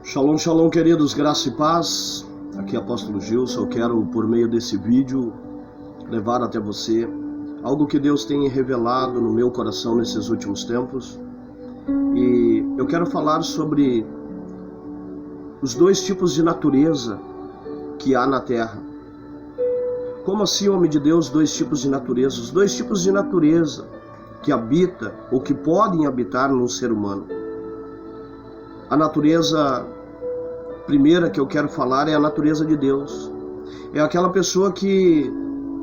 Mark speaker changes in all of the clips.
Speaker 1: Shalom, shalom, queridos, graça e paz. Aqui é o Apóstolo Gilson. Eu quero, por meio desse vídeo, levar até você algo que Deus tem revelado no meu coração nesses últimos tempos. E eu quero falar sobre os dois tipos de natureza que há na Terra. Como assim, homem de Deus, dois tipos de natureza? Os dois tipos de natureza que habita ou que podem habitar num ser humano. A natureza primeira que eu quero falar é a natureza de Deus. É aquela pessoa que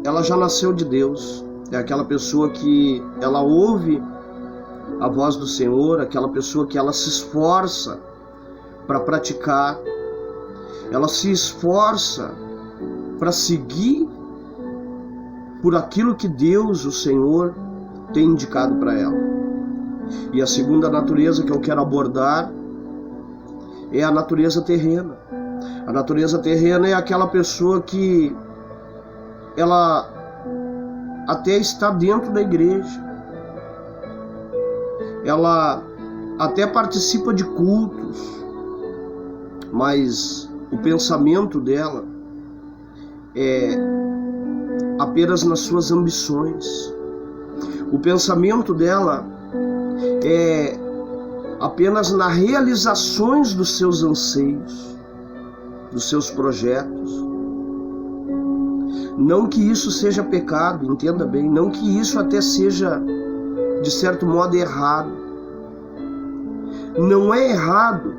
Speaker 1: ela já nasceu de Deus. É aquela pessoa que ela ouve a voz do Senhor, aquela pessoa que ela se esforça para praticar, ela se esforça para seguir por aquilo que Deus, o Senhor, tem indicado para ela. E a segunda natureza que eu quero abordar é a natureza terrena. A natureza terrena é aquela pessoa que ela até está dentro da igreja, ela até participa de cultos, mas o pensamento dela é apenas nas suas ambições. O pensamento dela é apenas nas realizações dos seus anseios, dos seus projetos. Não que isso seja pecado, entenda bem, não que isso até seja, de certo modo, errado. Não é errado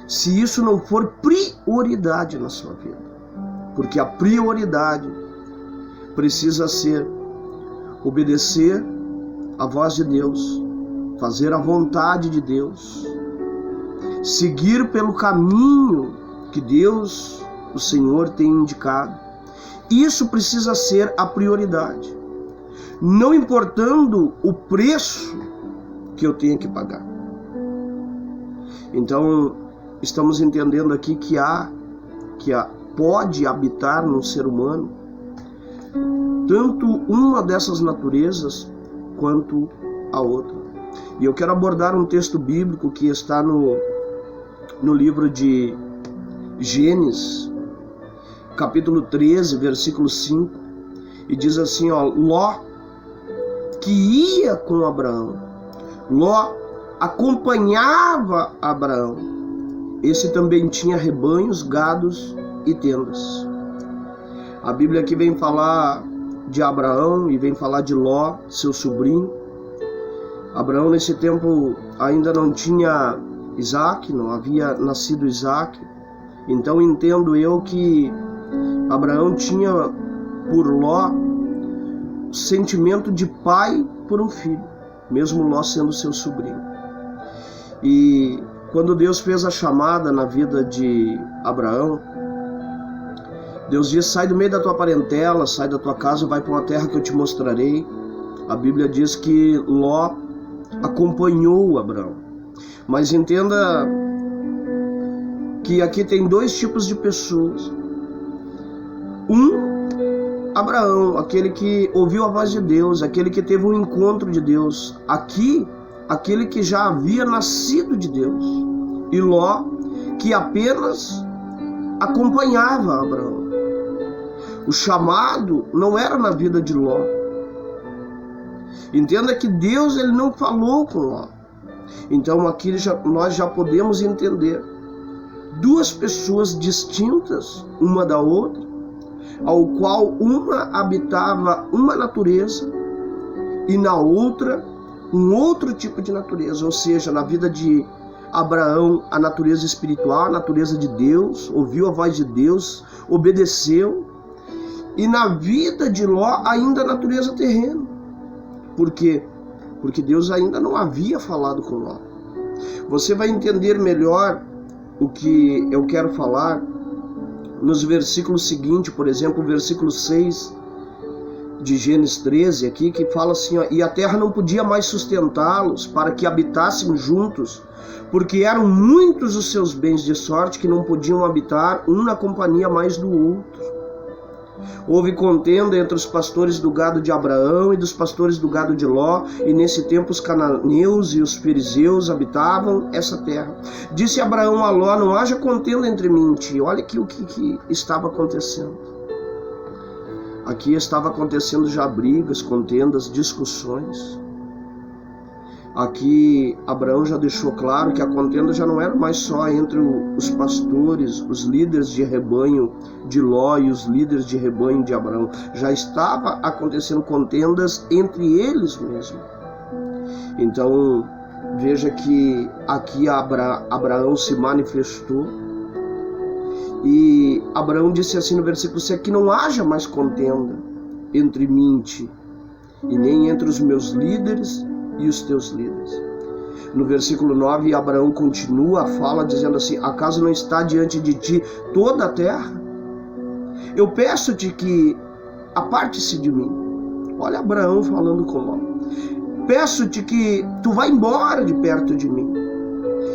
Speaker 1: se isso não for prioridade na sua vida. Porque a prioridade precisa ser obedecer à voz de Deus, fazer a vontade de Deus, seguir pelo caminho que Deus, o Senhor, tem indicado. Isso precisa ser a prioridade, não importando o preço que eu tenho que pagar. Então, estamos entendendo aqui que pode habitar no ser humano tanto uma dessas naturezas quanto a outra. E eu quero abordar um texto bíblico que está no livro de Gênesis, capítulo 13, versículo 5, e diz assim, Ló, que ia com Abraão, Ló acompanhava Abraão, esse também tinha rebanhos, gados e tendas. A Bíblia aqui vem falar de Abraão e vem falar de Ló, seu sobrinho. Abraão nesse tempo ainda não tinha Isaac, não havia nascido Isaac. Então entendo eu que Abraão tinha por Ló o sentimento de pai por um filho, mesmo Ló sendo seu sobrinho. E quando Deus fez a chamada na vida de Abraão, Deus disse: sai do meio da tua parentela, sai da tua casa, vai para uma terra que eu te mostrarei. A Bíblia diz que Ló acompanhou Abraão. Mas entenda que aqui tem dois tipos de pessoas. Abraão, aquele que ouviu a voz de Deus, aquele que teve um encontro de Deus. Aqui, aquele que já havia nascido de Deus. E Ló, que apenas acompanhava Abraão. O chamado não era na vida de Ló. Entenda que Deus, ele não falou com Ló. Então aqui nós já podemos entender duas pessoas distintas uma da outra, ao qual uma habitava uma natureza e na outra um outro tipo de natureza. Ou seja, na vida de Abraão, a natureza espiritual, a natureza de Deus, ouviu a voz de Deus, obedeceu. E na vida de Ló, ainda a natureza terrena. Por quê? Porque Deus ainda não havia falado com Ló. Você vai entender melhor o que eu quero falar nos versículos seguintes, por exemplo, o versículo 6 de Gênesis 13 aqui, que fala assim, e a terra não podia mais sustentá-los para que habitassem juntos, porque eram muitos os seus bens, de sorte que não podiam habitar um na companhia mais do outro. Houve contenda entre os pastores do gado de Abraão e dos pastores do gado de Ló, e nesse tempo os cananeus e os fariseus habitavam essa terra. Disse Abraão a Ló: não haja contenda entre mim e ti. Olha aqui o que estava acontecendo. Aqui estava acontecendo já brigas, contendas, discussões. Aqui Abraão já deixou claro que a contenda já não era mais só entre os pastores, os líderes de rebanho de Ló e os líderes de rebanho de Abraão. Já estava acontecendo contendas entre eles mesmo. Então veja que aqui Abraão se manifestou e Abraão disse assim no versículo 7: que não haja mais contenda entre mim e ti, e nem entre os meus líderes e os teus líderes. No versículo 9, Abraão continua a fala dizendo assim: acaso não está diante de ti toda a terra? Eu peço-te que aparte-se de mim. Olha Abraão falando com Ló. Peço-te que tu vá embora de perto de mim.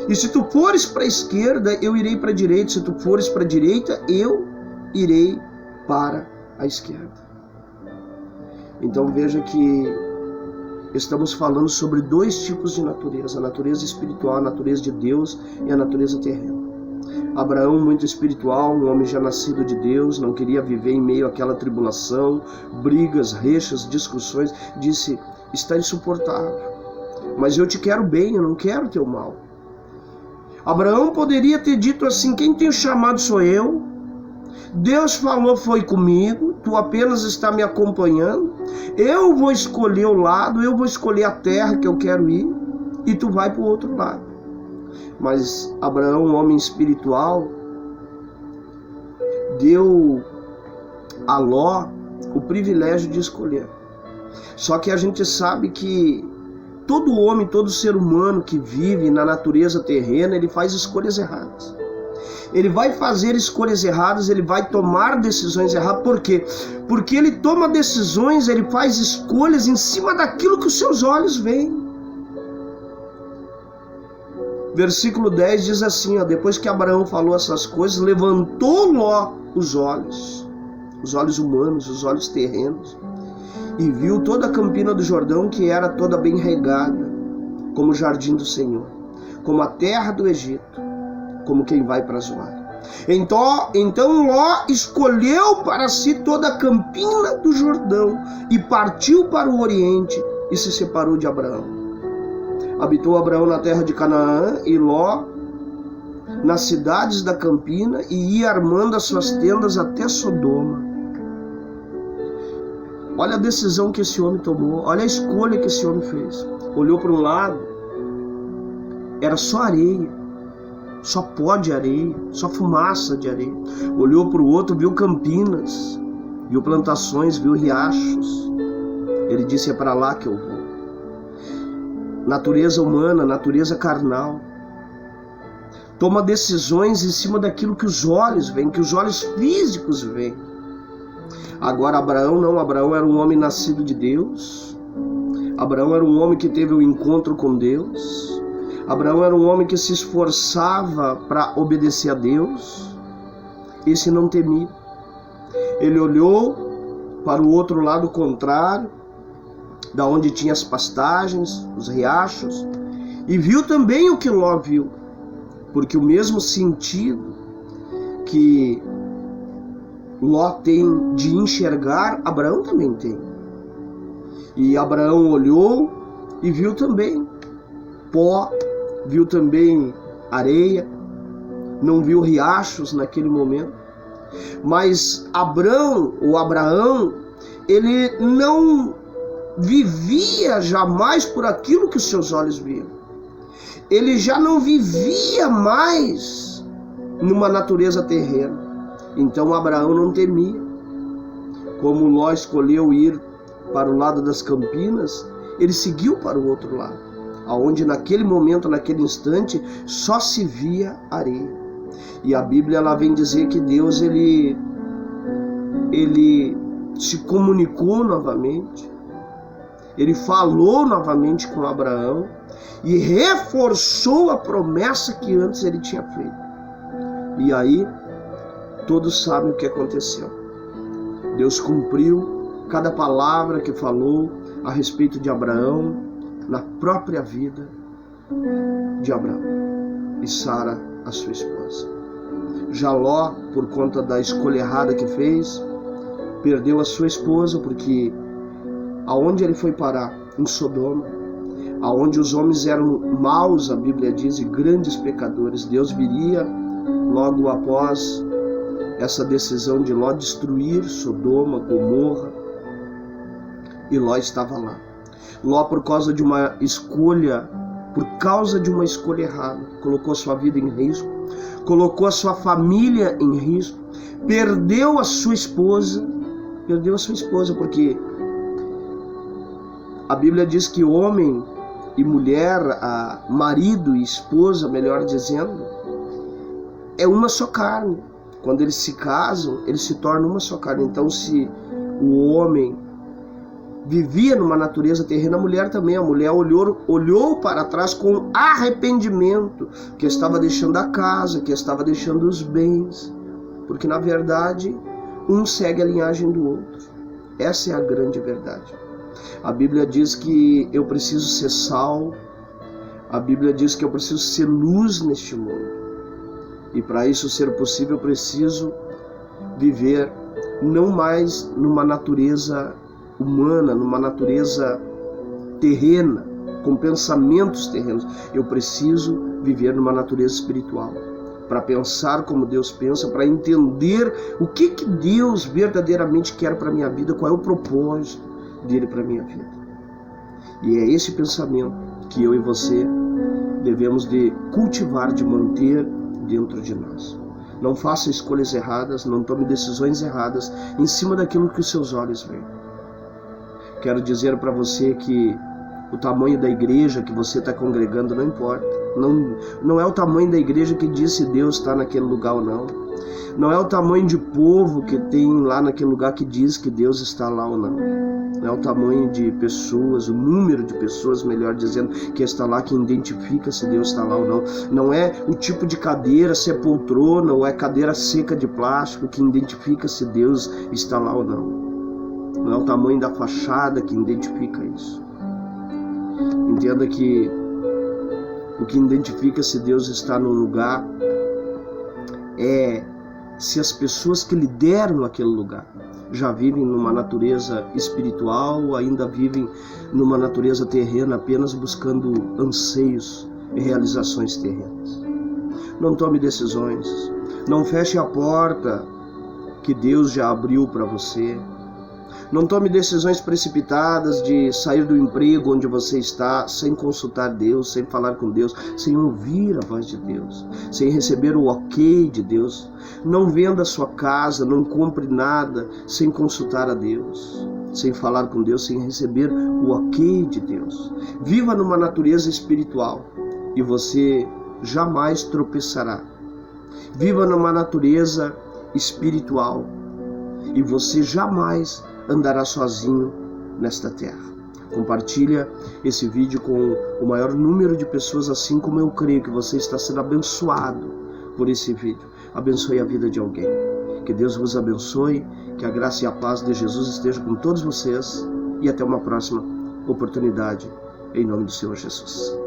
Speaker 1: E se tu fores para a esquerda, eu irei para a direita. Se tu fores para a direita, eu irei para a esquerda. Então veja que estamos falando sobre dois tipos de natureza: a natureza espiritual, a natureza de Deus, e a natureza terrena. Abraão, muito espiritual, um homem já nascido de Deus, não queria viver em meio àquela tribulação, brigas, rixas, discussões. Disse: está insuportável, mas eu te quero bem, eu não quero teu mal. Abraão poderia ter dito assim: quem tem o chamado sou eu, Deus falou, foi comigo, tu apenas está me acompanhando, eu vou escolher o lado, eu vou escolher a terra que eu quero ir, e tu vai para o outro lado. Mas Abraão, um homem espiritual, deu a Ló o privilégio de escolher. Só que a gente sabe que todo homem, todo ser humano que vive na natureza terrena, ele faz escolhas erradas. Ele vai fazer escolhas erradas, ele vai tomar decisões erradas. Por quê? Porque ele toma decisões, ele faz escolhas em cima daquilo que os seus olhos veem. Versículo 10 diz assim, depois que Abraão falou essas coisas, levantou Ló os olhos humanos, os olhos terrenos, e viu toda a campina do Jordão, que era toda bem regada, como o jardim do Senhor, como a terra do Egito, como quem vai para Zoar. Então Ló escolheu para si toda a campina do Jordão e partiu para o oriente e se separou de Abraão. Habitou Abraão na terra de Canaã e Ló nas cidades da campina, e ia armando as suas tendas até Sodoma. Olha a decisão que esse homem tomou, olha a escolha que esse homem fez. Olhou para um lado, era só areia, só pó de areia, só fumaça de areia. Olhou para o outro, viu campinas, viu plantações, viu riachos. Ele disse: é para lá que eu vou. Natureza humana, natureza carnal, toma decisões em cima daquilo que os olhos veem, que os olhos físicos veem. Agora Abraão não, Abraão era um homem nascido de Deus, Abraão era um homem que teve um encontro com Deus, Abraão era um homem que se esforçava para obedecer a Deus. Esse não temia. Ele olhou para o outro lado contrário, da onde tinha as pastagens, os riachos, e viu também o que Ló viu, porque o mesmo sentido que Ló tem de enxergar, Abraão também tem. E Abraão olhou e viu também pó, viu também areia, não viu riachos naquele momento. Mas Abraão, ele não vivia jamais por aquilo que os seus olhos viam. Ele já não vivia mais numa natureza terrena. Então Abraão não temia. Como Ló escolheu ir para o lado das campinas, ele seguiu para o outro lado, aonde naquele momento, naquele instante, só se via areia. E a Bíblia ela vem dizer que Deus ele se comunicou novamente, ele falou novamente com Abraão e reforçou a promessa que antes ele tinha feito. E aí todos sabem o que aconteceu. Deus cumpriu cada palavra que falou a respeito de Abraão na própria vida de Abraão e Sara, a sua esposa. Já Ló, por conta da escolha errada que fez, perdeu a sua esposa, porque aonde ele foi parar? Em Sodoma, aonde os homens eram maus, a Bíblia diz, e grandes pecadores. Deus viria logo após essa decisão de Ló destruir Sodoma, Gomorra, e Ló estava lá. Ló, por causa de uma escolha errada, colocou sua vida em risco, colocou a sua família em risco, perdeu a sua esposa, porque a Bíblia diz que homem e mulher, marido e esposa, melhor dizendo, é uma só carne. Quando eles se casam, eles se tornam uma só carne. Então, se o homem vivia numa natureza terrena, a mulher também. A mulher olhou para trás com arrependimento, que estava deixando a casa, que estava deixando os bens, porque na verdade um segue a linhagem do outro. Essa é a grande verdade. A Bíblia diz que eu preciso ser sal, a Bíblia diz que eu preciso ser luz neste mundo. E para isso ser possível, eu preciso viver não mais numa natureza humana, numa natureza terrena, com pensamentos terrenos. Eu preciso viver numa natureza espiritual, para pensar como Deus pensa, para entender o que Deus verdadeiramente quer para a minha vida, qual é o propósito dele para a minha vida. E é esse pensamento que eu e você devemos de cultivar, de manter dentro de nós. Não faça escolhas erradas, não tome decisões erradas em cima daquilo que os seus olhos veem. Quero dizer para você que o tamanho da igreja que você está congregando não importa. Não é o tamanho da igreja que diz se Deus está naquele lugar ou não. Não é o tamanho de povo que tem lá naquele lugar que diz que Deus está lá ou não. Não é o tamanho de pessoas, o número de pessoas, melhor dizendo, que está lá, que identifica se Deus está lá ou não. Não é o tipo de cadeira, se é poltrona ou é cadeira seca de plástico que identifica se Deus está lá ou não. Não é o tamanho da fachada que identifica isso. Entenda que o que identifica se Deus está num lugar é se as pessoas que lideram aquele lugar já vivem numa natureza espiritual ou ainda vivem numa natureza terrena, apenas buscando anseios e realizações terrenas. Não tome decisões, não feche a porta que Deus já abriu para você. Não tome decisões precipitadas de sair do emprego onde você está sem consultar Deus, sem falar com Deus, sem ouvir a voz de Deus, sem receber o ok de Deus. Não venda a sua casa, não compre nada sem consultar a Deus, sem falar com Deus, sem receber o ok de Deus. Viva numa natureza espiritual e você jamais tropeçará. Viva numa natureza espiritual e você jamais andará sozinho nesta terra. Compartilha esse vídeo com o maior número de pessoas, assim como eu creio que você está sendo abençoado por esse vídeo. Abençoe a vida de alguém. Que Deus vos abençoe, que a graça e a paz de Jesus esteja com todos vocês e até uma próxima oportunidade, em nome do Senhor Jesus.